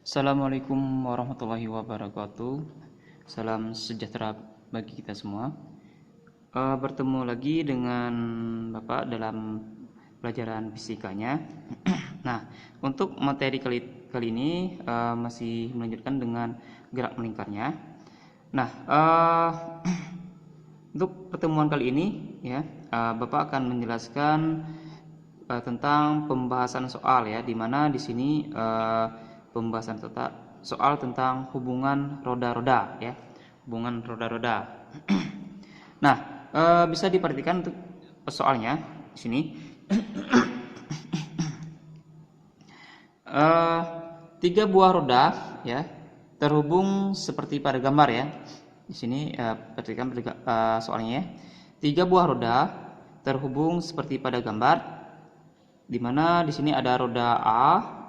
Assalamualaikum warahmatullahi wabarakatuh. Salam sejahtera bagi kita semua. Bertemu lagi dengan Bapak dalam pelajaran fisikanya. Nah, untuk materi kali ini masih melanjutkan dengan gerak melingkarnya. Nah, untuk pertemuan kali ini ya, Bapak akan menjelaskan tentang pembahasan soal ya, di mana di sini pembahasan soal tentang hubungan roda-roda ya, hubungan roda-roda. Nah, bisa diperhatikan untuk soalnya di sini. Tiga buah roda ya terhubung seperti pada gambar ya. Di sini perhatikan soalnya ya. Tiga buah roda terhubung seperti pada gambar, di mana di sini ada roda A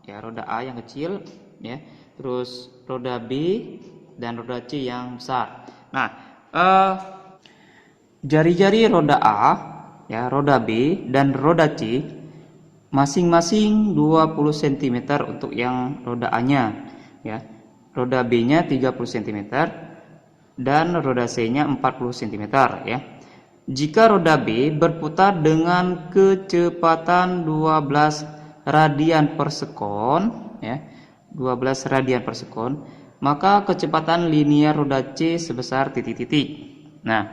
ya, roda A yang kecil ya, terus roda B dan roda C yang besar. Nah, jari-jari roda A ya, roda B dan roda C masing-masing 20 cm untuk yang roda A-nya ya. Roda B-nya 30 cm dan roda C-nya 40 cm ya. Jika roda B berputar dengan kecepatan 12 radian per sekon ya, 12 radian per sekon, maka kecepatan linear roda C sebesar titik-titik. Nah,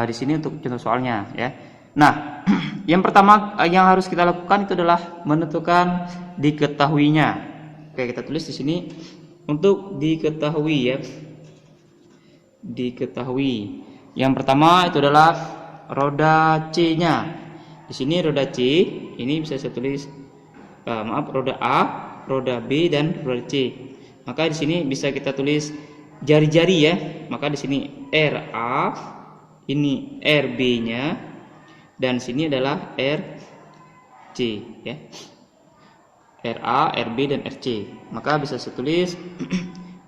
di sini untuk contoh soalnya ya. Nah, yang pertama yang harus kita lakukan itu adalah menentukan diketahuinya. Oke, kita tulis di sini untuk diketahui ya. Diketahui. Yang pertama itu adalah roda C-nya. Di sini roda C, ini bisa saya tulis roda A, roda B dan roda C. Maka di sini bisa kita tulis jari-jari ya. Maka di sini RA, ini RB-nya, dan sini adalah RC ya. RA, RB dan RC. Maka bisa saya tulis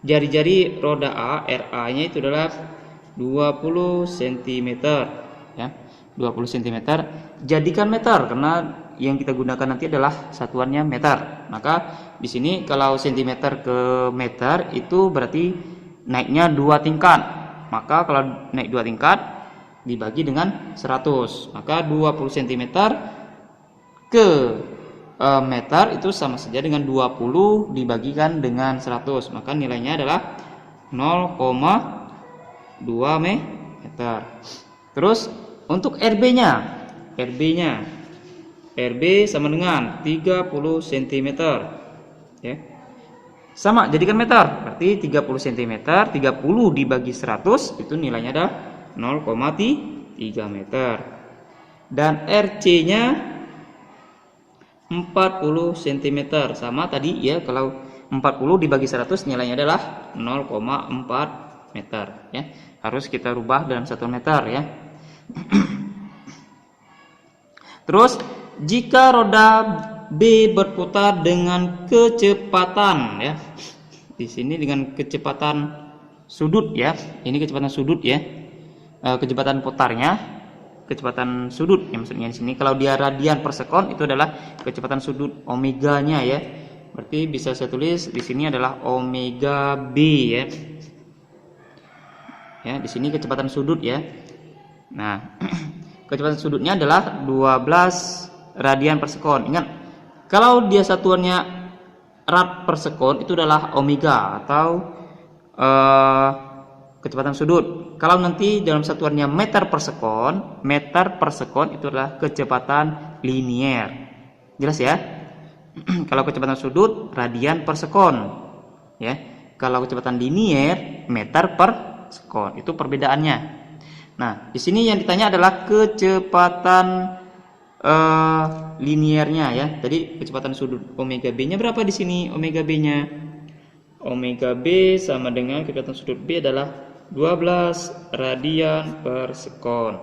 jari-jari roda A, RA-nya itu adalah 20 cm ya. 20 cm. Jadikan meter karena yang kita gunakan nanti adalah satuannya meter. Maka di sini kalau cm ke meter itu berarti naiknya 2 tingkat. Maka kalau naik 2 tingkat dibagi dengan 100. Maka 20 cm ke meter itu sama saja dengan 20 dibagikan dengan 100. Maka nilainya adalah 0,2 meter. Terus untuk RB-nya, RB sama dengan 30 cm ya. Sama, jadikan meter. Berarti 30 cm, 30 dibagi 100 itu nilainya adalah 0,3 meter. Dan RC-nya 40 cm. Sama tadi ya, kalau 40 dibagi 100 nilainya adalah 0,4 meter ya. Harus kita rubah dalam 1 meter ya. Terus jika roda B berputar dengan kecepatan ya, di sini dengan kecepatan sudut ya, ini kecepatan sudut ya, kecepatan putarnya, kecepatan sudut ya maksudnya di sini. Kalau dia radian per sekon itu adalah kecepatan sudut omeganya ya. Berarti bisa saya tulis di sini adalah omega B ya. Ya, di sini kecepatan sudut ya. Nah, kecepatan sudutnya adalah 12 radian per sekon. Ingat, kalau dia satuannya rad per sekon itu adalah omega atau kecepatan sudut. Kalau nanti dalam satuannya meter per sekon itu adalah kecepatan linier. Jelas ya? Kalau kecepatan sudut radian per sekon ya. Kalau kecepatan linier meter per sekon. Itu perbedaannya. Nah, di sini yang ditanya adalah kecepatan liniernya ya. Tadi kecepatan sudut omega B-nya berapa di sini? Omega B-nya, omega B sama dengan kecepatan sudut B adalah 12 radian per sekon.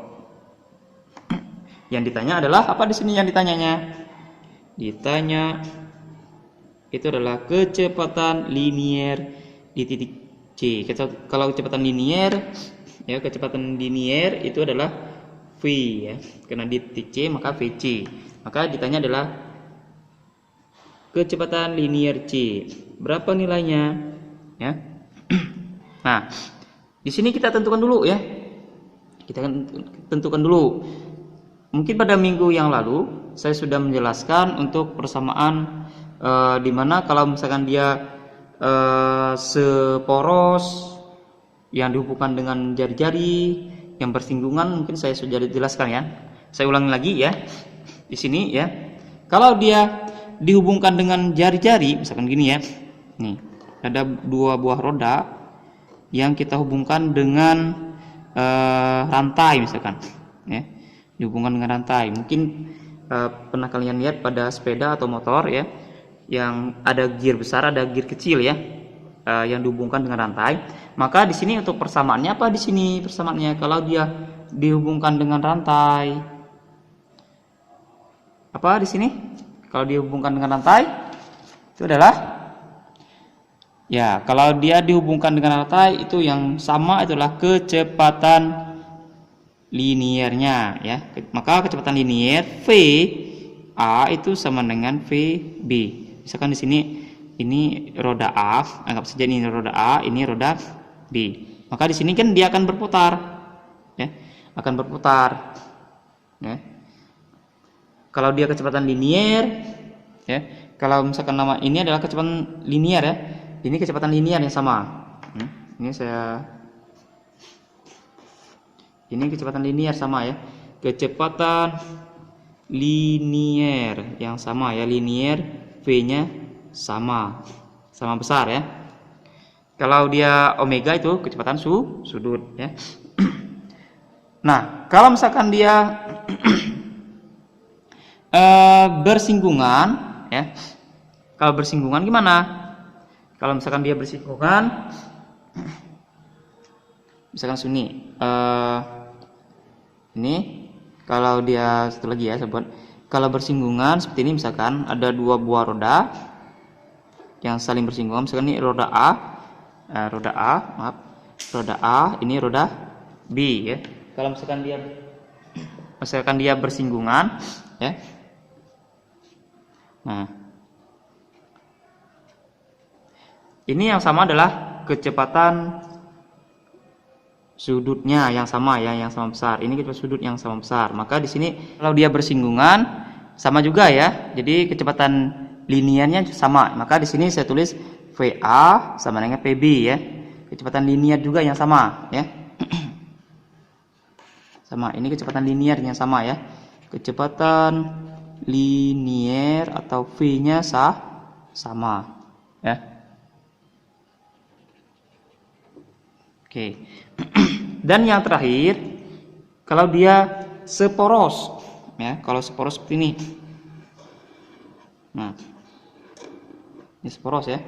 Yang ditanya adalah apa di sini yang ditanyanya? Ditanya itu adalah kecepatan linier di titik C. Kalau kecepatan linier ya, kecepatan linier itu adalah V ya, karena di titik C maka VC. Maka ditanya adalah kecepatan linier C. Berapa nilainya? Ya. Nah, di sini kita tentukan dulu ya. Kita tentukan dulu. Mungkin pada minggu yang lalu saya sudah menjelaskan untuk persamaan di mana kalau misalkan dia seporos yang dihubungkan dengan jari-jari yang bersinggungan, mungkin saya sudah dijelaskan ya. Saya ulangi lagi ya. Di sini ya. Kalau dia dihubungkan dengan jari-jari, misalkan gini ya. Nih, ada dua buah roda yang kita hubungkan dengan rantai misalkan ya, dihubungkan dengan rantai. Mungkin pernah kalian lihat pada sepeda atau motor ya, yang ada gear besar, ada gear kecil ya, yang dihubungkan dengan rantai. Maka di sini untuk persamaannya apa? Di sini persamaannya kalau dia dihubungkan dengan rantai, apa di sini? Kalau dihubungkan dengan rantai itu adalah ya, kalau dia dihubungkan dengan rantai itu yang sama itulah kecepatan liniernya ya. Maka kecepatan linier V A itu sama dengan VB. Misalkan di sini ini roda A, anggap saja ini roda A, ini roda B. Maka di sini kan dia akan berputar ya, akan berputar ya. Kalau dia kecepatan linier ya, kalau misalkan nama ini adalah kecepatan linier ya, ini kecepatan linier yang sama. Ini kecepatan linier sama ya, kecepatan linier yang sama ya, linier V-nya sama besar ya. Kalau dia omega itu kecepatan sudut ya. Nah, kalau misalkan dia bersinggungan ya. Kalau bersinggungan gimana? Kalau misalkan dia bersinggungan, misalkan sini ini kalau dia satu lagi ya sobat, kalau bersinggungan seperti ini, misalkan ada dua buah roda yang saling bersinggungan, misalkan ini roda A, roda A, ini roda B ya. Kalau misalkan dia bersinggungan ya. Nah, ini yang sama adalah kecepatan sudutnya yang sama ya, yang sama besar. Ini kecepatan sudut yang sama besar. Maka di sini kalau dia bersinggungan sama juga ya. Jadi kecepatan liniernya sama. Maka di sini saya tulis VA sama dengan PB ya. Kecepatan linier juga yang sama ya. Sama, ini kecepatan liniernya sama ya. Kecepatan linier atau V-nya sama ya. Oke. Dan yang terakhir, kalau dia seporos ya, kalau seporos seperti ini. Nah, ini seporos ya.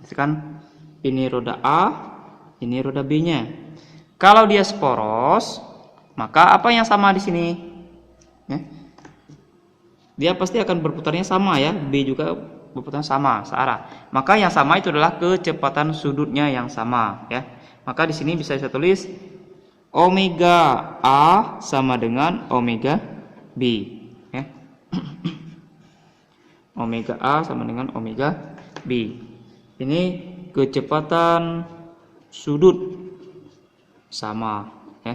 Misalkan ini roda A, ini roda B-nya. Kalau dia seporos, maka apa yang sama di sini? Ya. Dia pasti akan berputarnya sama ya, B juga berputar sama searah. Maka yang sama itu adalah kecepatan sudutnya yang sama ya. Maka di sini bisa saya tulis omega A sama dengan omega B ya. Omega A sama dengan omega B. Ini kecepatan sudut sama ya.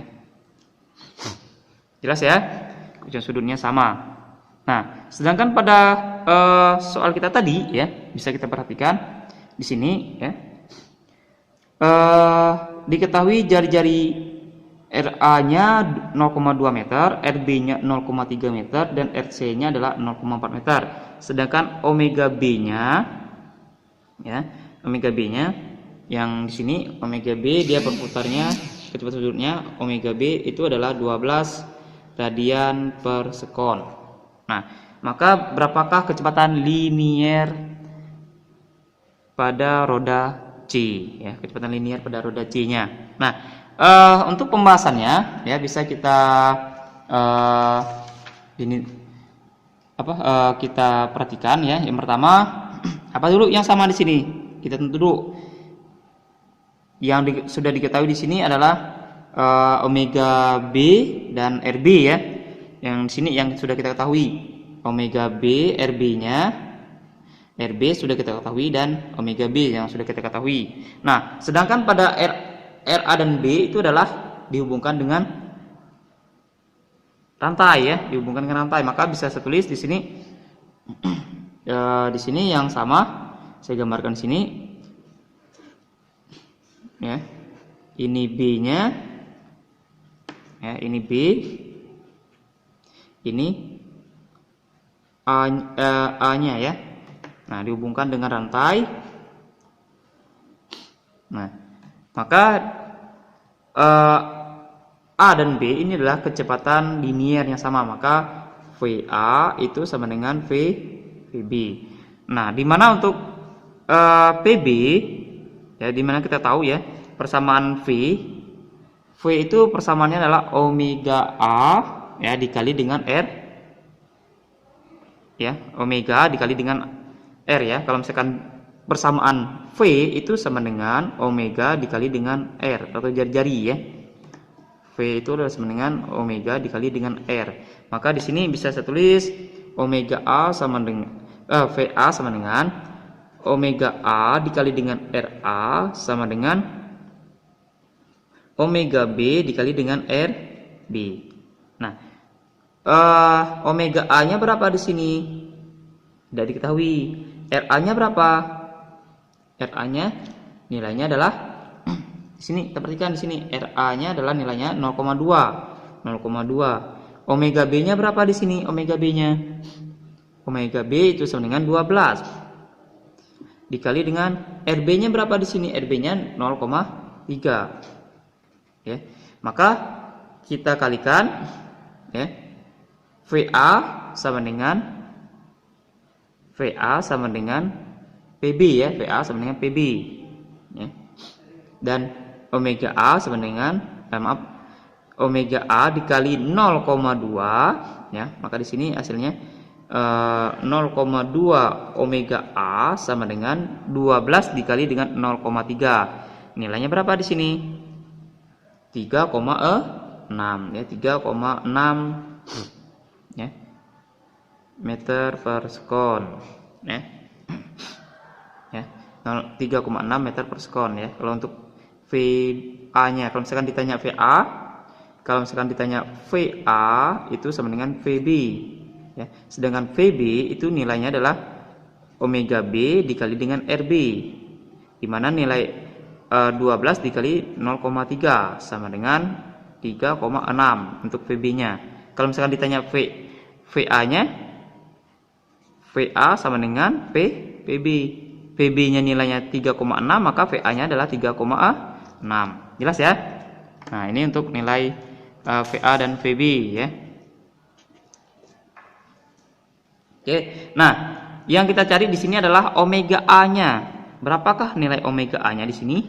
Jelas ya? Kecepatan sudutnya sama. Nah, sedangkan pada soal kita tadi ya, bisa kita perhatikan di sini ya. Diketahui jari-jari RA-nya 0,2 meter, RB-nya 0,3 meter, dan RC-nya adalah 0,4 meter. Sedangkan omega B-nya ya, omega B-nya yang di sini omega B dia berputarnya kecepatan sudutnya omega B itu adalah 12 radian per sekon. Nah, maka berapakah kecepatan linier pada roda C ya, kecepatan linier pada roda C-nya. Nah, untuk pembahasannya ya bisa kita kita perhatikan ya. Yang pertama, apa dulu yang sama di sini? Kita tentu dulu. Yang sudah diketahui di sini adalah omega B dan RB ya. Yang di sini yang sudah kita ketahui omega B, RB-nya RB sudah kita ketahui dan omega B yang sudah kita ketahui. Nah, sedangkan pada RA dan B itu adalah dihubungkan dengan rantai ya, dihubungkan dengan rantai. Maka bisa saya tulis di sini di sini yang sama saya gambarkan di sini ya. Ini B-nya ya, ini B, ini A-nya ya. Nah, dihubungkan dengan rantai. Nah, maka A dan B ini adalah kecepatan linier yang sama, maka VA itu sama dengan VB. Nah, di mana untuk PB ya, di mana kita tahu ya persamaan V itu persamaannya adalah omega A ya dikali dengan R ya, omega dikali dengan R ya. Kalau misalkan persamaan V itu sama dengan omega dikali dengan R atau jari-jari ya. V itu adalah sama dengan omega dikali dengan R. Maka di sini bisa saya tulis omega A sama dengan VA sama dengan omega A dikali dengan RA sama dengan omega B dikali dengan RB. Nah, omega A-nya berapa di sini? Tidak diketahui. RA-nya berapa? RA-nya nilainya adalah di sini, kita perhatikan di sini RA-nya adalah nilainya 0,2. Omega B-nya berapa di sini? Omega B-nya. Omega B itu sama dengan 12. Dikali dengan RB-nya berapa di sini? RB-nya 0,3. Ya. Maka kita kalikan ya. VA sama dengan PB ya. VA sama dengan PB. Ya. Dan omega A sama dengan omega A dikali 0,2 ya. Maka di sini hasilnya 0,2 omega A sama dengan 12 dikali dengan 0,3. Nilainya berapa di sini? 3,6 ya, 3,6 ya meter per sekon ya. Ya, 3,6 meter per sekon ya. Kalau untuk VA-nya, kalau misalkan ditanya VA itu sama dengan VB ya. Sedangkan VB itu nilainya adalah omega B dikali dengan RB, di mana nilai 12 dikali 0,3 sama dengan 3,6 untuk VB-nya. Kalau misalkan ditanya VA-nya, VA sama dengan PB. PB-nya nilainya 3,6, maka VA-nya adalah 3,6. Jelas ya? Nah, ini untuk nilai VA dan VB ya. Oke. Nah, yang kita cari di sini adalah omega A-nya. Berapakah nilai omega A-nya di sini?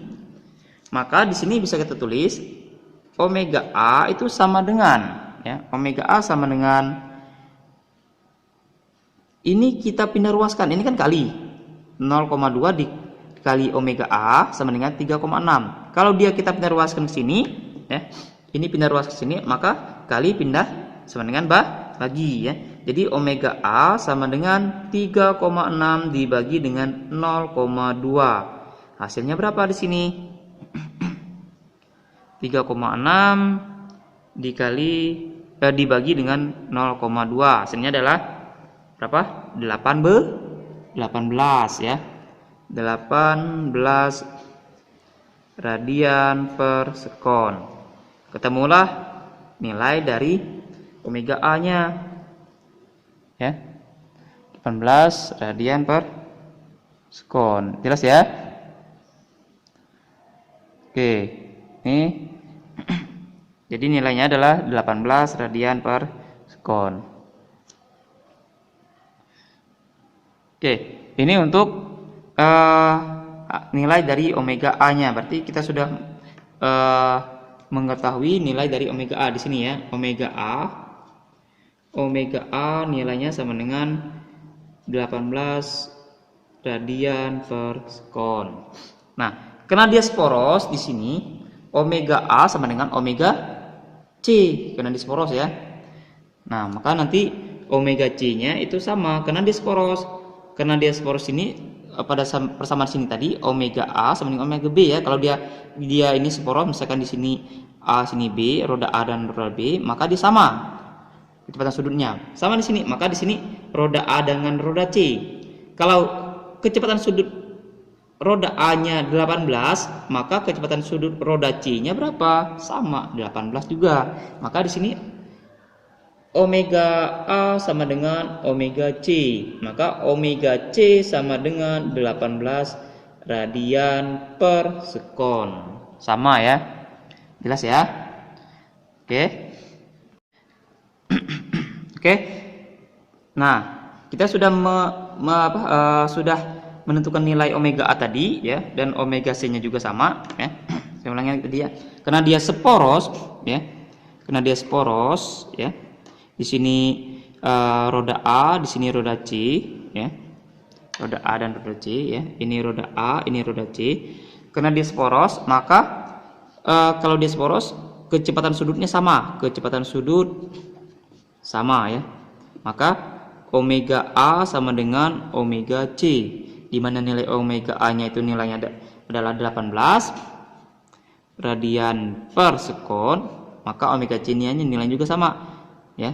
Maka di sini bisa kita tulis omega A itu sama dengan ya, omega A sama dengan ini kita pindah ruaskan, ini kan kali 0,2 dikali omega A sama dengan 3,6. Kalau dia kita pindah ruaskan ke sini ya, ini pindah ruas ke sini, maka kali pindah sama dengan bagi ya. Jadi omega A sama dengan 3,6 dibagi dengan 0,2. Hasilnya berapa di sini? 3,6 dibagi dengan 0,2. Hasilnya adalah berapa? 18 ya. 18 radian per sekon. Ketemulah nilai dari omega A-nya. Ya. 18 radian per sekon. Jelas ya? Oke. Ini jadi nilainya adalah 18 radian per sekon. Oke, ini untuk nilai dari omega A-nya. Berarti kita sudah mengetahui nilai dari omega A di sini ya. Omega A nilainya sama dengan 18 radian per sekon. Nah, karena dia sporos di sini, omega A sama dengan omega C karena dia sporos ya. Nah, maka nanti omega C-nya itu sama karena dia sporos. karena dia poros ini pada persamaan sini tadi omega A sama dengan omega B ya. Kalau dia ini seporos, misalkan di sini A sini B, roda A dan roda B, maka dia sama kecepatan sudutnya. Sama di sini, maka di sini roda A dengan roda C. Kalau kecepatan sudut roda A-nya 18, maka kecepatan sudut roda C-nya berapa? Sama, 18 juga. Maka di sini omega A sama dengan omega C. Maka omega C sama dengan 18 radian per sekon. Sama ya. Jelas ya? Oke. Oke. Nah, kita sudah sudah menentukan nilai omega A tadi ya, dan omega C-nya juga sama ya. Saya ulangi tadi ya. Karena dia seporos ya. Karena dia seporos ya. Di sini roda A, di sini roda C ya. Roda A dan roda C ya. Ini roda A, ini roda C. Karena dia seporos, maka kalau dia seporos, kecepatan sudutnya sama. Kecepatan sudut sama ya. Maka omega A sama dengan omega C, di mana nilai omega A-nya itu nilainya adalah 18 radian per sekon, maka omega C-nya nilainya juga sama ya.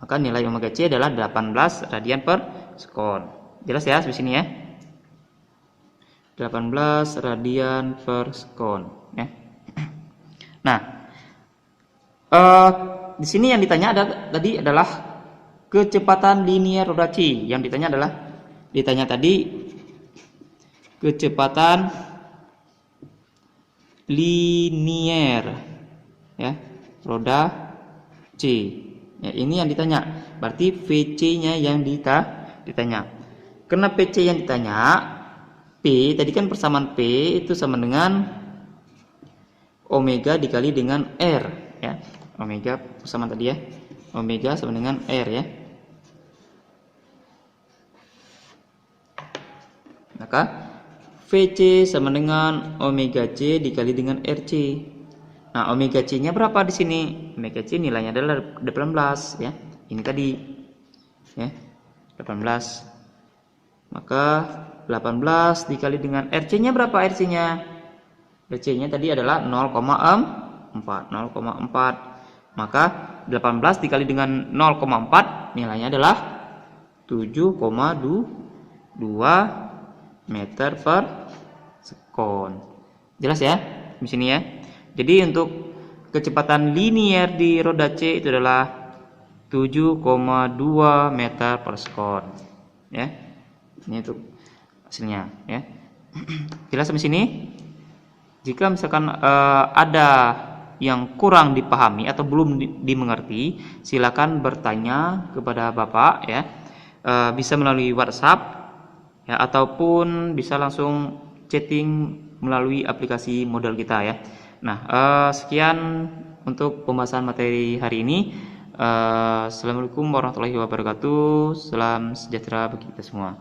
Maka nilai omega C adalah 18 radian per sekon. Jelas ya di sini ya. 18 radian per sekon ya. Nah, di sini yang ditanya tadi adalah kecepatan linear roda C. Yang ditanya tadi kecepatan linear ya roda C. Ya, ini yang ditanya. Berarti VC-nya yang ditanya. Karena PC yang ditanya, P tadi kan persamaan P itu sama dengan omega dikali dengan R ya. Omega persamaan tadi ya. Omega sama dengan R ya. Maka VC sama dengan omega C dikali dengan RC. Nah, omega C-nya berapa di sini? Omega C nilainya adalah 18 ya. Ini tadi ya. 18. Maka 18 dikali dengan RC-nya berapa RC-nya? RC-nya tadi adalah 0,4. Maka 18 dikali dengan 0,4 nilainya adalah 7,2 meter per sekon. Jelas ya di sini ya. Jadi untuk kecepatan linear di roda C itu adalah 7,2 meter per sekon ya. Ini untuk hasilnya ya. Jelas sampai sini? Jika misalkan ada yang kurang dipahami atau belum dimengerti, silakan bertanya kepada Bapak ya. Bisa melalui WhatsApp ya, ataupun bisa langsung chatting melalui aplikasi modal kita ya. Nah, sekian untuk pembahasan materi hari ini. Assalamualaikum warahmatullahi wabarakatuh. Salam sejahtera bagi kita semua.